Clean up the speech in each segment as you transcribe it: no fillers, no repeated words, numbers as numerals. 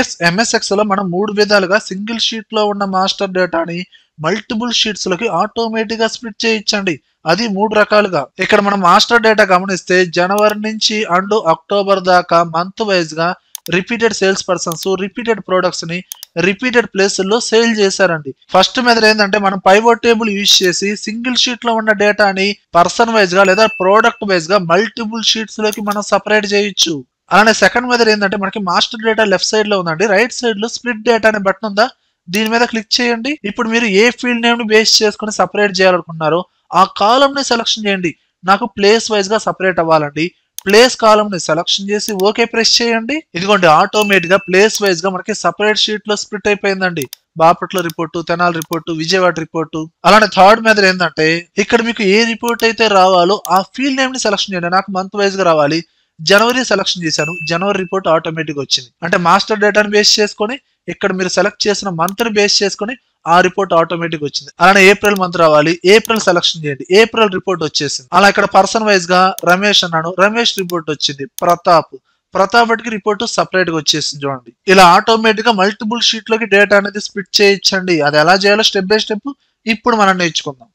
Yes MS Excel లో మనం 3 విధాలుగా సింగిల్ షీట్ లో ఉన్న మాస్టర్ డేటాని మల్టిపుల్ షీట్స్ లోకి ఆటోమేటిక్ గా స్ప్లిట్ చేయొచ్చండి. అది 3 రకాలుగా. ఇక్కడ మనం మాస్టర్ డేటా గమనిస్తే జనవరి నుంచి అండ్ అక్టోబర్ దాకా మంత్ వైజ్ గా repeated sales persons, repeated products ని రిపీటెడ్ ప్లేసుల్లో సేల్ చేశారండి. ఫస్ట్ మెథడ్ ఏంటంటే మనం పైవోట్ టేబుల్ యూజ్ చేసి సింగిల్ షీట్ లో ఉన్న డేటాని పర్సన్ వైజ్ గా లేదా ప్రోడక్ట్ వైజ్ గా మల్టిపుల్ షీట్స్ లోకి మనం సపరేట్ చేయొచ్చు. అలానే సెకండ్ మెథడ్ ఏంటంటే మనకి మాస్టర్ డేటా లెఫ్ట్ సైడ్ లో ఉందండి, రైట్ సైడ్ లో స్ప్లిట్ డేటా అనే బటన్ ఉందా, దీని మీద క్లిక్ చేయండి. ఇప్పుడు మీరు ఏ ఫీల్డ్ నేమ్ ని బేస్ చేసుకుని సపరేట్ చేయాలనుకుంటున్నారో ఆ కాలమ్ ని సెలక్షన్ చేయండి. నాకు ప్లేస్ వైజ్ గా సపరేట్ అవ్వాలండి. ప్లేస్ కాలమ్ ని సెలక్షన్ చేసి ఓకే ప్రెస్ చేయండి. ఇదిగోండి ఆటోమేటిక్ గా ప్లేస్ వైజ్ గా మనకి సపరేట్ షీట్ లో స్ప్లిట్ అయిపోయిందండి. Bapatla report, Tenali report, Vijayawada report. అలానే థర్డ్ మెథడ్ ఏంటంటే ఇక్కడ మీకు ఏ రిపోర్ట్ అయితే రావాలో ఆ ఫీల్డ్ నేమ్ ని సెలక్షన్ చేయండి. నాకు మంత్ వైజ్ గా రావాలి, జనవరి సెలక్షన్ చేశాను, జనవరి రిపోర్ట్ ఆటోమేటిక్ వచ్చింది. అంటే మాస్టర్ డేటాను బేస్ చేసుకొని ఇక్కడ మీరు సెలెక్ట్ చేసిన మంత్ ని బేస్ చేసుకొని ఆ రిపోర్ట్ ఆటోమేటిక్ వచ్చింది. అలానే ఏప్రిల్ మంత్ రావాలి, ఏప్రిల్ సెలక్షన్ చేయండి, ఏప్రిల్ రిపోర్ట్ వచ్చేసింది. అలా ఇక్కడ పర్సన్ వైజ్ గా రమేష్ అన్నాను, రమేష్ రిపోర్ట్ వచ్చింది. ప్రతాప్ కి రిపోర్ట్ సపరేట్ గా వచ్చేసింది. చూడండి, ఇలా ఆటోమేటిక్ గా మల్టిపుల్ షీట్ లోకి డేటా అనేది స్ప్లిట్ చేయొచ్చండి. అది ఎలా చేయాలో స్టెప్ బై స్టెప్ ఇప్పుడు మనం నేర్చుకుందాం.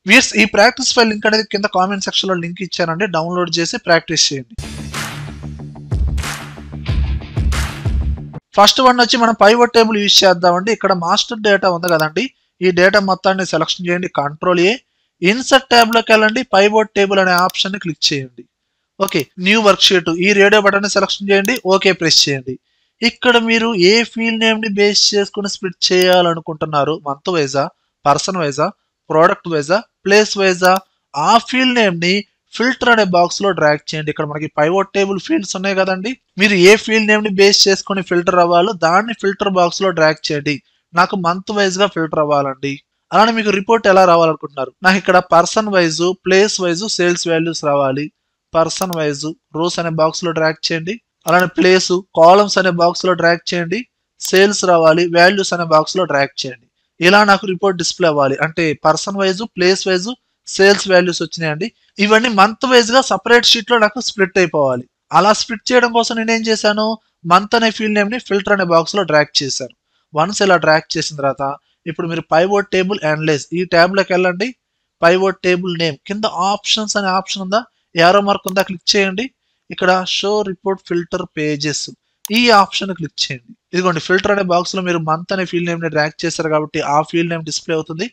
వ్యూయర్స్, ఈ ప్రాక్టీస్ ఫైల్ లింక్ అనేది కింద కామెంట్ సెక్షన్ లో లింక్ ఇచ్చానండి, డౌన్లోడ్ చేసి ప్రాక్టీస్ చేయండి. ఫస్ట్ వన్ వచ్చి మనం పైవోట్ టేబుల్ యూజ్ చేద్దామండి. ఇక్కడ మాస్టర్ డేటా ఉంది కదండి, ఈ డేటా మొత్తాన్ని సెలక్షన్ చేయండి, కంట్రోల్ ఏ, ఇన్సర్ట్ ట్యాబ్ లోకి వెళ్ళండి, పైవోట్ టేబుల్ అనే ఆప్షన్ ని క్లిక్ చేయండి. ఓకే, న్యూ వర్క్ షీట్, ఈ రేడియో బటన్ ని సెలక్షన్ చేయండి, ఓకే ప్రెస్ చేయండి. ఇక్కడ మీరు ఏ ఫీల్డ్ నేమ్ ని బేస్ చేసుకుని స్ప్లిట్ చేయాలనుకుంటున్నారు, మంత్ వైజా, పర్సన్ వైజా, ప్రోడక్ట్ వైజా, ప్లేస్ వైజా, ఆ ఫీల్డ్ నేమ్ ని ఫిల్టర్ అనే బాక్స్ లో డ్రాగ్ చేయండి. ఇక్కడ మనకి పైవోట్ టేబుల్ ఫీల్డ్స్ ఉన్నాయి కదండి, మీరు ఏ ఫీల్డ్ నేమ్ ని బేస్ చేసుకుని ఫిల్టర్ అవ్వాలో దాన్ని ఫిల్టర్ బాక్స్ లో డ్రాగ్ చేయండి. నాకు మంత్ వైజ్ గా ఫిల్టర్ అవ్వాలండి. అలానే మీకు రిపోర్ట్ ఎలా రావాలనుకుంటున్నారు, నాకు ఇక్కడ person wise, place wise, sales values రావాలి. పర్సన్ వైజ్ రోస్ అనే బాక్స్ లో డ్రాగ్ చేయండి. అలానే ప్లేస్ కాలమ్స్ అనే బాక్స్ లో డ్రాగ్ చేయండి. సేల్స్ రావాలి, వాల్యూస్ అనే బాక్స్ లో డ్రాగ్ చేయండి. ఇలా నాకు రిపోర్ట్ డిస్ప్లే అవ్వాలి. అంటే person wise, place wise, sales values వచ్చినాయండి. ఇవన్నీ మంత్ వైజ్ గా సపరేట్ షీట్ లో నాకు స్ప్లిట్ అయిపోవాలి. అలా స్ప్లిట్ చేయడం కోసం నేను ఏం చేశాను, మంత్ అనే ఫీల్డ్ నేమ్ ని ఫిల్టర్ అనే బాక్స్ లో డ్రాగ్ చేశాను. వన్స్ ఇలా డ్రాగ్ చేసిన తర్వాత ఇప్పుడు మీరు పైవోట్ టేబుల్ అనలైజ్ ఈ ట్యాబ్ లోకి వెళ్ళండి. పైవోట్ టేబుల్ నేమ్ కింద ఆప్షన్స్ అనే ఆప్షన్ ఉందా, యారో మార్క్ ఉందా, క్లిక్ చేయండి. ఇక్కడ షో రిపోర్ట్ ఫిల్టర్ పేజెస్ ఈ ఆప్షన్ క్లిక్ చేయండి. ఇదిగోండి, ఫిల్టర్ అనే బాక్స్ లో మీరు మంత్ అనే ఫీల్డ్ నేమ్ ని డ్రాగ్ చేశారు కాబట్టి ఆ ఫీల్డ్ నేమ్ డిస్ప్లే అవుతుంది.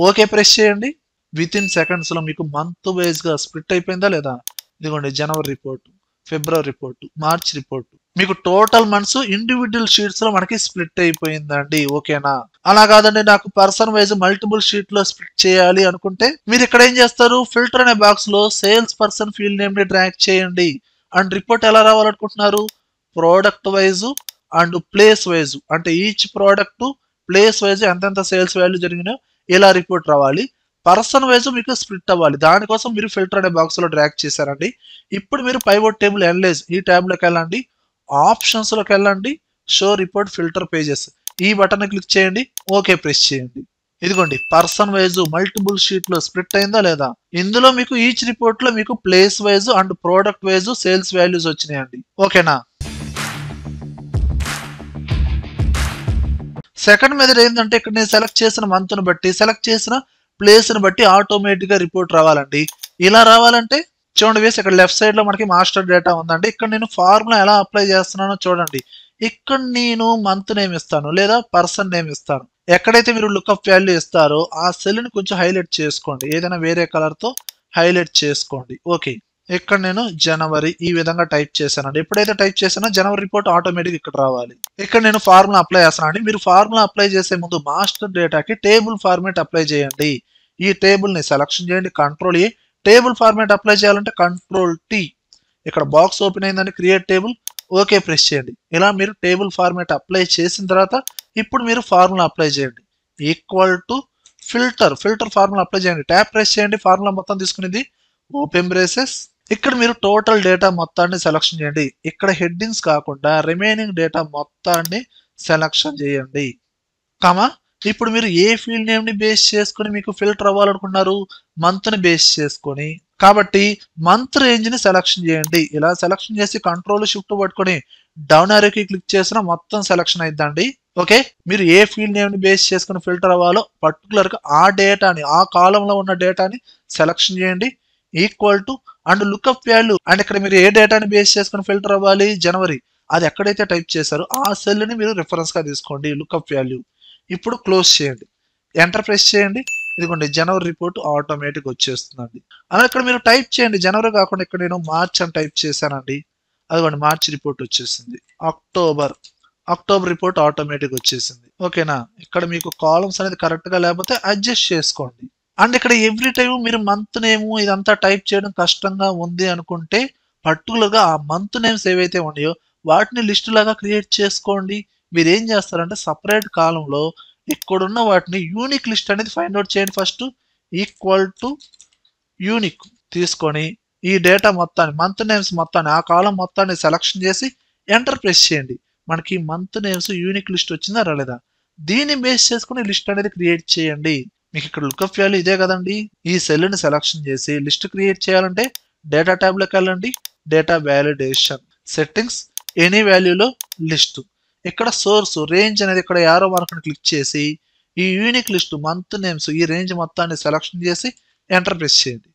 ఓకే ప్రెస్ చేయండి. విత్ ఇన్ సెకండ్స్ లో మీకు మంత్ వైజ్ గా స్ప్లిట్ అయిపోయిందా లేదా. ఇదిగోండి, జనవరి రిపోర్ట్, ఫిబ్రవరి రిపోర్ట్, మార్చ్ రిపోర్ట్, మీకు టోటల్ మంత్స్ ఇండివిజువల్ షీట్స్ లో మనకి స్ప్లిట్ అయిపోయిందండి. ఓకేనా, అలా కాదండి నాకు పర్సన్ వైజ్ మల్టిపుల్ షీట్ లో స్ప్లిట్ చేయాలి అనుకుంటే మీరు ఇక్కడ ఏం చేస్తారు, ఫిల్టర్ అనే బాక్స్ లో సేల్స్ పర్సన్ ఫీల్డ్ నేమ్ ని డ్రాగ్ చేయండి. అండ్ రిపోర్ట్ ఎలా రావాలనుకుంటున్నారు, product wise and place wise, అంటే ఈచ్ ప్రోడక్ట్ ప్లేస్ వైజ్ ఎంతెంత సేల్స్ వాల్యూ జరిగినాయో ఇలా రిపోర్ట్ రావాలి. పర్సన్ వైజ్ మీకు స్ప్లిట్ అవ్వాలి, దానికోసం మీరు ఫిల్టర్ అనే బాక్స్ లో డ్రాగ్ చేశారండి. ఇప్పుడు మీరు పైవోట్ టేబుల్ అనలైజ్ ఈ ట్యాబ్ లోకి వెళ్ళండి, ఆప్షన్స్ లోకి వెళ్ళండి, షో రిపోర్ట్ ఫిల్టర్ పేజెస్ ఈ బటన్ క్లిక్ చేయండి, ఓకే ప్రెస్ చేయండి. ఇదిగోండి, పర్సన్ వైజ్ మల్టిపుల్ షీట్ లో స్ప్లిట్ అయిందా లేదా. ఇందులో మీకు ఈచ్ రిపోర్ట్ లో మీకు place wise and product wise sales values వచ్చినాయండి. ఓకేనా. సెకండ్ మెథడ్ ఏంటంటే ఇక్కడ నేను సెలెక్ట్ చేసిన మంత్ ను బట్టి, సెలెక్ట్ చేసిన ప్లేస్ ని బట్టి ఆటోమేటిక్ గా రిపోర్ట్ రావాలండి. ఇలా రావాలంటే చూడండి వేసి ఇక్కడ లెఫ్ట్ సైడ్ లో మనకి మాస్టర్ డేటా ఉందండి. ఇక్కడ నేను ఫార్ములా ఎలా అప్లై చేస్తున్నానో చూడండి. ఇక్కడ నేను మంత్ నేమ్ ఇస్తాను లేదా పర్సన్ నేమ్ ఇస్తాను. ఎక్కడైతే మీరు లుక్అప్ వాల్యూ ఇస్తారో ఆ సెల్ ని కొంచెం హైలైట్ చేసుకోండి, ఏదైనా వేరే కలర్ తో హైలైట్ చేసుకోండి. ఓకే, ఇక్కడ నేను జనవరి ఈ విధంగా టైప్ చేశానండి. ఎప్పుడైతే టైప్ చేశానో జనవరి రిపోర్ట్ ఆటోమేటిక్ ఇక్కడ రావాలి. ఇక్కడ నేను ఫార్ములా అప్లై చేస్తానండి. మీరు ఫార్ములా అప్లై చేసే ముందు మాస్టర్ డేటాకి టేబుల్ ఫార్మేట్ అప్లై చేయండి. ఈ టేబుల్ ని సెలక్షన్ చేయండి, control A, table format apply చేయాలంటే కంట్రోల్ టీ. ఇక్కడ బాక్స్ ఓపెన్ అయిందండి, క్రియేట్ టేబుల్, ఓకే ప్రెస్ చేయండి. ఇలా మీరు టేబుల్ ఫార్మేట్ అప్లై చేసిన తర్వాత ఇప్పుడు మీరు ఫార్ములా అప్లై చేయండి. Equal to filter formula apply చేయండి, ట్యాప్ ప్రెస్ చేయండి, ఫార్ములా మొత్తం తీసుకునేది ఓపెన్ బ్రేసెస్. ఇక్కడ మీరు టోటల్ డేటా మొత్తాన్ని సెలక్షన్ చేయండి. ఇక్కడ హెడ్డింగ్స్ కాకుండా రిమైనింగ్ డేటా మొత్తాన్ని సెలక్షన్ చేయండి. కామా ఇప్పుడు మీరు ఏ ఫీల్డ్ నేమ్ ని బేస్ చేసుకొని మీకు ఫిల్టర్ అవ్వాలనుకున్నారు, మంత్ ని బేస్ చేసుకొని. కాబట్టి మంత్ రేంజ్ ని సెలక్షన్ చేయండి. ఇలా సెలక్షన్ చేసి కంట్రోల్ షిఫ్ట్ పట్టుకొని డౌన్ ఆరోకి క్లిక్ చేసిన మొత్తం సెలక్షన్ అయిద్దండి. ఓకే, మీరు ఏ ఫీల్డ్ నేమ్ ని బేస్ చేసుకుని ఫిల్టర్ అవ్వాలో పర్టికులర్ గా ఆ డేటాని, ఆ కాలం లో ఉన్న డేటాని సెలక్షన్ చేయండి. Equal to and lookup value, and ఇక్కడ మీరు ఏ డేటాని బేస్ చేసుకుని ఫిల్టర్ అవ్వాలి, జనవరి, అది ఎక్కడైతే టైప్ చేశారో ఆ సెల్ ని మీరు రిఫరెన్స్ గా తీసుకోండి, లుక్అప్ వాల్యూ. ఇప్పుడు క్లోజ్ చేయండి, ఎంటర్ ప్రెస్ చేయండి. ఇదిగోండి జనవరి రిపోర్ట్ ఆటోమేటిక్ వచ్చేస్తుందండి. అలా ఇక్కడ మీరు టైప్ చేయండి, జనవరి కాకుండా ఇక్కడ నేను మార్చ్ అని టైప్ చేశానండి. అదిగోండి మార్చ్ రిపోర్ట్ వచ్చేసింది. అక్టోబర్ రిపోర్ట్ ఆటోమేటిక్ వచ్చేసింది. ఓకేనా, ఇక్కడ మీకు కాలమ్స్ అనేది కరెక్ట్ గా లేకపోతే అడ్జస్ట్ చేసుకోండి. అండ్ ఇక్కడ ఎవ్రీ టైం మీరు మంత్ నేమ్ ఇదంతా టైప్ చేయడం కష్టంగా ఉంది అనుకుంటే పర్టికులర్ గా ఆ మంత్ నేమ్స్ ఏవైతే ఉన్నాయో వాటిని లిస్ట్ లాగా క్రియేట్ చేసుకోండి. మీరు ఏం చేస్తారంటే సపరేట్ కాలంలో ఇక్కడున్న వాటిని యూనిక్ లిస్ట్ అనేది ఫైండ్ అవుట్ చేయండి. ఫస్ట్ ఈక్వల్ టు యూనిక్ తీసుకొని ఈ డేటా మొత్తాన్ని, మంత్ నేమ్స్ మొత్తాన్ని, ఆ కాలం మొత్తాన్ని సెలక్షన్ చేసి ఎంటర్ ప్రెస్ చేయండి. మనకి మంత్ నేమ్స్ యూనిక్ లిస్ట్ వచ్చిందా రాలేదా, దీన్ని బేస్ చేసుకుని లిస్ట్ అనేది క్రియేట్ చేయండి. మీకు ఇక్కడ లుక్అప్ వాల్యూ ఇదే కదండి. ఈ సెల్ ని సెలక్షన్ చేసి లిస్ట్ క్రియేట్ చేయాలంటే డేటా ట్యాబ్ లోకి వెళ్ళండి, డేటా వ్యాలిడేషన్, సెట్టింగ్స్, ఎనీ వాల్యూలో లిస్ట్. ఇక్కడ సోర్స్ రేంజ్ అనేది ఇక్కడ యారో మార్క్ క్లిక్ చేసి ఈ యూనిక్ లిస్ట్ మంత్ నేమ్స్ ఈ రేంజ్ మొత్తాన్ని సెలక్షన్ చేసి ఎంటర్ ప్రెస్ చేయండి,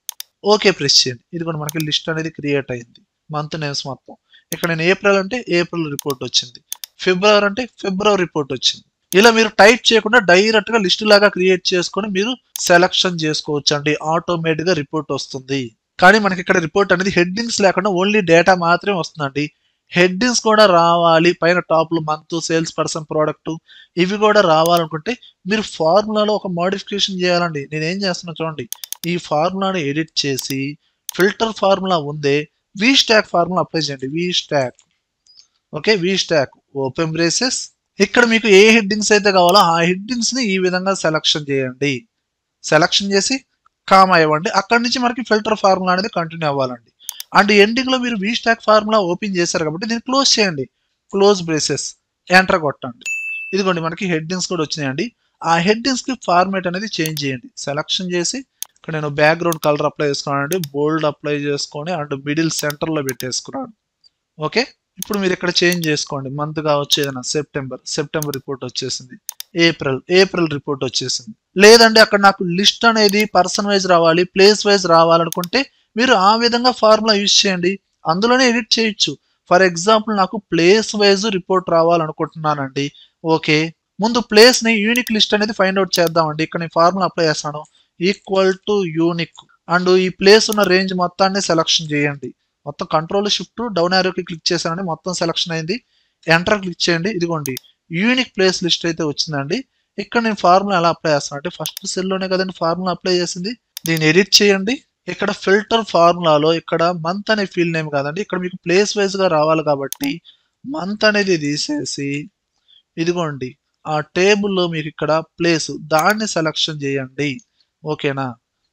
ఓకే ప్రెస్ చేయండి. ఇది కూడా మనకి లిస్ట్ అనేది క్రియేట్ అయింది, మంత్ నేమ్స్ మొత్తం. ఇక్కడ నేను ఏప్రిల్ అంటే ఏప్రిల్ రిపోర్ట్ వచ్చింది, ఫిబ్రవరి అంటే ఫిబ్రవరి రిపోర్ట్ వచ్చింది. ఇలా మీరు టైప్ చేయకుండా డైరెక్ట్ గా లిస్ట్ లాగా క్రియేట్ చేసుకొని మీరు సెలక్షన్ చేసుకోవచ్చు అండి, ఆటోమేటిక్ గా రిపోర్ట్ వస్తుంది. కానీ మనకి ఇక్కడ రిపోర్ట్ అనేది హెడ్డింగ్స్ లేకుండా ఓన్లీ డేటా మాత్రమే వస్తుందండి. హెడ్డింగ్స్ కూడా రావాలి, పైన టాప్ లో మంత్, సేల్స్ పర్సన్, ప్రోడక్ట్ ఇవి కూడా రావాలనుకుంటే మీరు ఫార్ములాలో ఒక మోడిఫికేషన్ చేయాలండి. నేను ఏం చేస్తున్నా చూడండి, ఈ ఫార్ములాని ఎడిట్ చేసి ఫిల్టర్ ఫార్ములా ఉందే వి స్టాక్ ఫార్ములా అప్లై చేయండి. వి స్టాక్, ఓకే, వి స్టాక్ ఓపెన్ బ్రేసెస్. ఇక్కడ మీకు ఏ హెడ్డింగ్స్ అయితే కావాలో ఆ హెడ్డింగ్స్ ని ఈ విధంగా సెలక్షన్ చేయండి. సెలక్షన్ చేసి కామా ఇవ్వండి. అక్కడి నుంచి మనకి ఫిల్టర్ ఫార్ములా అనేది కంటిన్యూ అవ్వాలండి. అండ్ ఎండింగ్ లో మీరు వి స్టాక్ ఫార్ములా ఓపెన్ చేశారు కాబట్టి దీన్ని క్లోజ్ చేయండి, క్లోజ్ బ్రేసెస్, ఎంటర్ కొట్టండి. ఇదిగోండి మనకి హెడ్డింగ్స్ కూడా వచ్చినాయండి. ఆ హెడ్డింగ్స్ కి ఫార్మేట్ అనేది చేంజ్ చేయండి. సెలక్షన్ చేసి ఇక్కడ నేను బ్యాక్గ్రౌండ్ కలర్ అప్లై చేసుకున్నానండి, బోల్డ్ అప్లై చేసుకొని అండ్ మిడిల్ సెంటర్ లో పెట్టేసుకున్నాను. ఓకే, ఇప్పుడు మీరు ఇక్కడ చేంజ్ చేసుకోండి. మంత్ కావచ్చు ఏదైనా, సెప్టెంబర్ రిపోర్ట్ వచ్చేసింది, ఏప్రిల్ రిపోర్ట్ వచ్చేసింది. లేదండి అక్కడ నాకు లిస్ట్ అనేది పర్సన్ వైజ్ రావాలి, ప్లేస్ వైజ్ రావాలనుకుంటే మీరు ఆ విధంగా ఫార్ములా యూజ్ చేయండి, అందులోనే ఎడిట్ చేయొచ్చు. ఫర్ ఎగ్జాంపుల్ నాకు ప్లేస్ వైజ్ రిపోర్ట్ రావాలనుకుంటున్నానండి. ఓకే, ముందు ప్లేస్ ని యూనిక్ లిస్ట్ అనేది ఫైండ్ అవుట్ చేద్దామండి. ఇక్కడ నేను ఫార్ములా అప్లై చేస్తాను, ఈక్వల్ టు యూనిక్, అండ్ ఈ ప్లేస్ ఉన్న రేంజ్ మొత్తాన్ని సెలక్షన్ చేయండి. మొత్తం కంట్రోల్ షిఫ్ట్ డౌన్ ఆరోకి క్లిక్ చేశానండి, మొత్తం సెలక్షన్ అయింది. ఎంటర్ క్లిక్ చేయండి. ఇదిగోండి యూనిక్ ప్లేస్ లిస్ట్ అయితే వచ్చిందండి. ఇక్కడ నేను ఫార్ములా ఎలా అప్లై చేస్తాను అంటే ఫస్ట్ సెల్ లోనే కదండి ఫార్ములా అప్లై చేసింది, దీన్ని ఎడిట్ చేయండి. ఇక్కడ ఫిల్టర్ ఫార్ములాలో ఇక్కడ మంత్ అనే ఫీల్డ్ నేమ్ కాదండి, ఇక్కడ మీకు ప్లేస్ వైజ్ గా రావాలి కాబట్టి మంత్ అనేది తీసేసి ఇదిగోండి ఆ టేబుల్లో మీకు ఇక్కడ ప్లేస్ దాన్ని సెలక్షన్ చేయండి. ఓకేనా,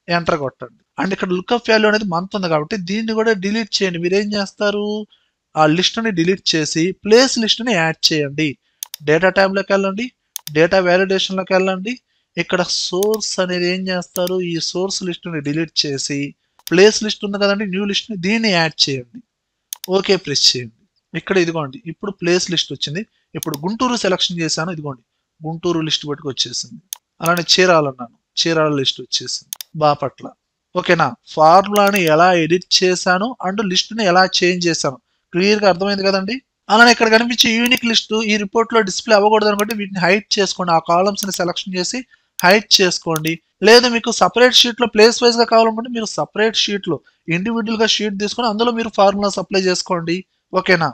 ఎంటర్ కొట్టండి. అండ్ ఇక్కడ లుక్అప్ వాల్యూ అనేది మంత్ ఉంది కాబట్టి దీన్ని కూడా డిలీట్ చేయండి. మీరేం చేస్తారు, ఆ లిస్ట్ ని డిలీట్ చేసి ప్లేస్ లిస్ట్ ని యాడ్ చేయండి. డేటా ట్యాబ్ లోకి వెళ్ళండి, డేటా వ్యాలిడేషన్ లోకి వెళ్ళండి. ఇక్కడ సోర్స్ అనేది ఏం చేస్తారు, ఈ సోర్స్ లిస్ట్ ని డిలీట్ చేసి ప్లేస్ లిస్ట్ ఉంది కదండి, న్యూ లిస్ట్ ని దీన్ని యాడ్ చేయండి. ఓకే ప్రెస్ చేయండి. ఇక్కడ ఇదిగోండి ఇప్పుడు ప్లేస్ లిస్ట్ వచ్చింది. ఇప్పుడు గుంటూరు సెలక్షన్ చేశాను, ఇదిగోండి గుంటూరు లిస్ట్ బట్టుకు వచ్చేసింది. అలానే చీరాలన్నాను, చీరాల లిస్ట్ వచ్చేసింది, బాపట్ల. ఓకేనా, ఫార్ములాని ఎలా ఎడిట్ చేశాను అండ్ లిస్ట్ ని ఎలా చేంజ్ చేశాను క్లియర్ గా అర్థమైంది కదండి. అలానే ఇక్కడ కనిపించే యూనిక్ లిస్ట్ ఈ రిపోర్ట్ లో డిస్ప్లే అవ్వకూడదు అనుకుంటే వీటిని హైడ్ చేసుకోండి, ఆ కాలమ్స్ ని సెలక్షన్ చేసి హైడ్ చేసుకోండి. లేదా మీకు సపరేట్ షీట్ లో ప్లేస్ వైజ్ గా కావాలనుకుంటే మీరు సపరేట్ షీట్ లో ఇండివిజువల్ గా షీట్ తీసుకొని అందులో మీరు ఫార్ములాస్ అప్లై చేసుకోండి. ఓకేనా,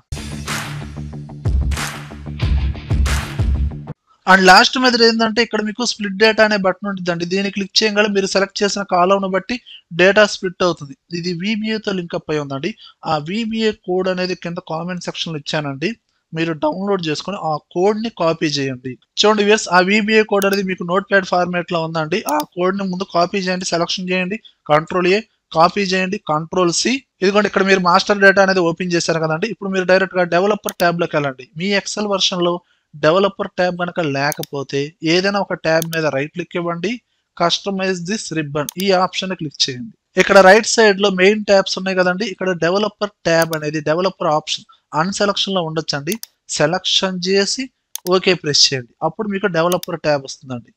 అండ్ లాస్ట్ మెథడ్ ఏంటంటే ఇక్కడ మీకు స్ప్లిట్ డేటా అనే బటన్ ఉంటుందండి, దీన్ని క్లిక్ చేయగానే మీరు సెలెక్ట్ చేసిన కాలంను బట్టి డేటా స్ప్లిట్ అవుతుంది. ఇది VBAతో లింక్అప్ అయి ఉందండి. ఆ VBA కోడ్ అనేది కింద కామెంట్ సెక్షన్ లో ఇచ్చానండి, మీరు డౌన్లోడ్ చేసుకొని ఆ కోడ్ ని కాపీ చేయండి. చూడండి వ్యూయర్స్, ఆ VBA కోడ్ అనేది మీకు నోట్ ప్యాడ్ ఫార్మాట్ లో ఉందండి. ఆ కోడ్ ని ముందు కాపీ చేయండి, సెలక్షన్ చేయండి, Ctrl+A, కాపీ చేయండి, Ctrl+C. ఇదిగోండి ఇక్కడ మీరు మాస్టర్ డేటా అనేది ఓపెన్ చేశారు కదండి. ఇప్పుడు మీరు డైరెక్ట్ గా డెవలపర్ ట్యాబ్ లోకి వెళ్ళండి. మీ ఎక్సెల్ వర్షన్ లో డెవలపర్ ట్యాబ్ కనుక లేకపోతే ఏదైనా ఒక ట్యాబ్ మీద రైట్ క్లిక్ ఇవ్వండి, కస్టమైజ్ దిస్ రిబ్బన్ ఈ ఆప్షన్ క్లిక్ చేయండి. ఇక్కడ రైట్ సైడ్ లో మెయిన్ ట్యాబ్స్ ఉన్నాయి కదండి, ఇక్కడ డెవలపర్ ట్యాబ్ అనేది డెవలపర్ ఆప్షన్ అన్సెలక్షన్ లో ఉండొచ్చండి. సెలక్షన్ చేసి ఓకే ప్రెస్ చేయండి, అప్పుడు మీకు డెవలపర్ ట్యాబ్ వస్తుందండి.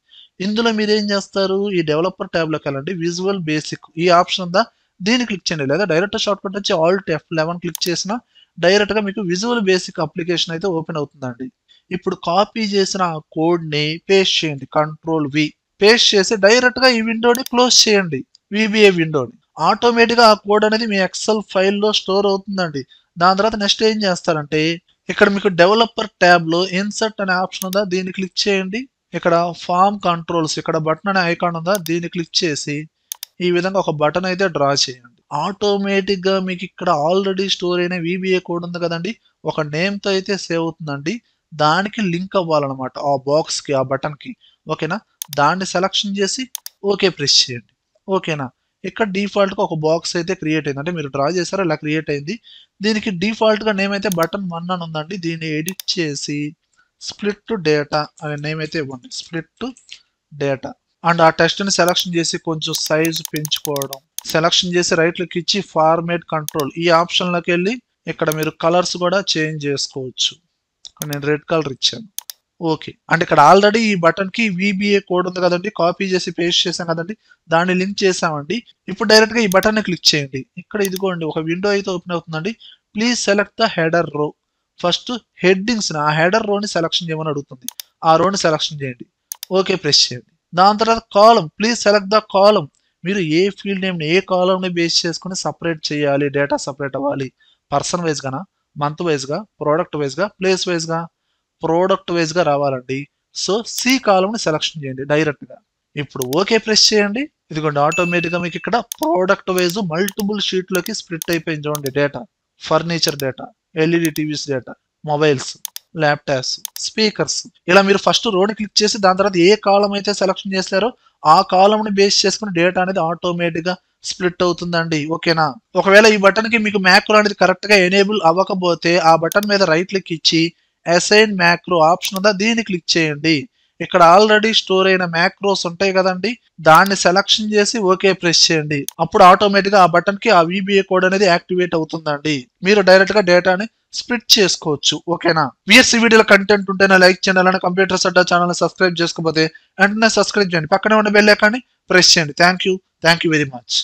ఇందులో మీరు ఏం చేస్తారు, ఈ డెవలపర్ ట్యాబ్ లోకి వెళ్ళండి, విజువల్ బేసిక్ ఈ ఆప్షన్ ఉందా దీన్ని క్లిక్ చేయండి, లేదా డైరెక్ట్ షార్ట్ కట్ వచ్చి ఆల్ట్ F11 క్లిక్ చేసినా డైరెక్ట్ గా మీకు విజువల్ బేసిక్ అప్లికేషన్ అయితే ఓపెన్ అవుతుందండి. ఇప్పుడు కాపీ చేసిన ఆ కోడ్ ని పేస్ట్ చేయండి, Ctrl+V పేస్ట్ చేసి డైరెక్ట్ గా ఈ విండోని క్లోజ్ చేయండి, VBA విండోని. ఆటోమేటిక్ గా ఆ కోడ్ అనేది మీ ఎక్సెల్ ఫైల్లో స్టోర్ అవుతుందండి. దాని తర్వాత నెక్స్ట్ ఏం చేస్తారంటే ఇక్కడ మీకు డెవలపర్ ట్యాబ్ లో ఇన్సర్ట్ అనే ఆప్షన్ ఉందా దీన్ని క్లిక్ చేయండి. ఇక్కడ ఫార్మ్ కంట్రోల్స్ ఇక్కడ బటన్ అనే ఐకాన్ ఉందా దీన్ని క్లిక్ చేసి ఈ విధంగా ఒక బటన్ అయితే డ్రా చేయండి. ఆటోమేటిక్ గా మీకు ఇక్కడ ఆల్రెడీ స్టోర్ అయిన VBA కోడ్ ఉంది కదండి, ఒక నేమ్ తో అయితే సేవ్ అవుతుందండి. దానికి లింక్ అవ్వాలన్నమాట ఆ బాక్స్ కి, ఆ బటన్ కి. ఓకేనా, దాన్ని సెలక్షన్ చేసి ఓకే ప్రెస్ చేయండి. ఓకేనా, ఇక్కడ డిఫాల్ట్ గా ఒక బాక్స్ అయితే క్రియేట్ అయింది, అంటే మీరు డ్రా చేశారో ఇలా క్రియేట్ అయింది. దీనికి డిఫాల్ట్ గా నేమ్ అయితే బటన్ 1 అని ఉందండి. దీన్ని ఎడిట్ చేసి స్ప్లిట్ టు డేటా అనే నేమ్ అయితే ఇవ్వండి, స్ప్లిట్ టు డేటా. అండ్ ఆ టెక్స్ట్ ని సెలక్షన్ చేసి కొంచెం సైజ్ పెంచుకోవడం, సెలక్షన్ చేసి రైట్ క్లిక్ ఇచ్చి ఫార్మేట్ కంట్రోల్ ఈ ఆప్షన్ లోకి వెళ్ళి ఇక్కడ మీరు కలర్స్ కూడా చేంజ్ చేసుకోవచ్చు. నేను రెడ్ కలర్ ఇచ్చాను. ఓకే, అంటే ఇక్కడ ఆల్రెడీ ఈ బటన్ కి VBA కోడ్ ఉంది కదండి, కాపీ చేసి పేస్ట్ చేసాం కదండి, దాన్ని లింక్ చేసామండి. ఇప్పుడు డైరెక్ట్ గా ఈ బటన్ ని క్లిక్ చేయండి. ఇక్కడ ఇదిగోండి ఒక విండో అయితే ఓపెన్ అవుతుందండి. ప్లీజ్ సెలెక్ట్ ద హెడర్ రో. ఫస్ట్ హెడ్డింగ్స్ ఆ హెడర్ రోని సెలక్షన్ చేయమని అడుగుతుంది, ఆ రోని సెలక్షన్ చేయండి, ఓకే ప్రెస్ చేయండి. దాని తర్వాత కాలం, ప్లీజ్ సెలెక్ట్ ద కాలం. మీరు ఏ ఫీల్డ్ నేమ్ ఏ కాలం ని బేస్ చేసుకుని సపరేట్ చేయాలి, డేటా సపరేట్ అవ్వాలి. పర్సన్ వైజ్ గానా, మంత్ వైజ్ గా, ప్రోడక్ట్ వైజ్ గా, ప్లేస్ వైజ్ గా? ప్రోడక్ట్ వైజ్ గా రావాలండి. సో సి కాలం ని సెలక్షన్ చేయండి డైరెక్ట్ గా. ఇప్పుడు ఓకే ప్రెస్ చేయండి. ఇదిగోండి ఆటోమేటిక్ గా మీకు ఇక్కడ ప్రోడక్ట్ వైజ్ మల్టిపుల్ షీట్ లోకి స్ప్లిట్ అయిపోయింది చూడండి data. Furniture data, LED TVs data, mobiles, laptops, speakers. ఇలా మీరు ఫస్ట్ రోని క్లిక్ చేసి దాని తర్వాత ఏ కాలం అయితే సెలక్షన్ చేశారో ఆ కాలం ని బేస్ చేసుకుని డేటా అనేది ఆటోమేటిక్ గా స్ప్లిట్ అవుతుందండి. ఓకేనా, ఒకవేళ ఈ బటన్ కి మీకు మ్యాక్రో అనేది కరెక్ట్ గా ఎనేబుల్ అవ్వకపోతే ఆ బటన్ మీద రైట్ క్లిక్ ఇచ్చి అసైన్ మ్యాక్రో ఆప్షన్ ఉందా దీన్ని క్లిక్ చేయండి. ఇక్కడ ఆల్రెడీ స్టోర్ అయిన మ్యాక్రోస్ ఉంటాయి కదండి, దాన్ని సెలక్షన్ చేసి ఓకే ప్రెస్ చేయండి. అప్పుడు ఆటోమేటిక్ గా ఆ బటన్ కి ఆ VBA కోడ్ అనేది యాక్టివేట్ అవుతుందండి. మీరు డైరెక్ట్ గా డేటాని స్ప్లిట్ చేసుకోవచ్చు. ఓకేనా, VSC వీడియోలో కంటెంట్ ఉంటేనే లైక్ చేయండి, అలానే కంప్యూటర్స్ అడ్డా ఛానల్ సబ్స్క్రైబ్ చేసుకోకపోతే వెంటనే సబ్స్క్రైబ్ చేయండి, పక్కనే ఉన్న బెల్ ఐకాన్ని ప్రెస్ చేయండి. Thank you very much.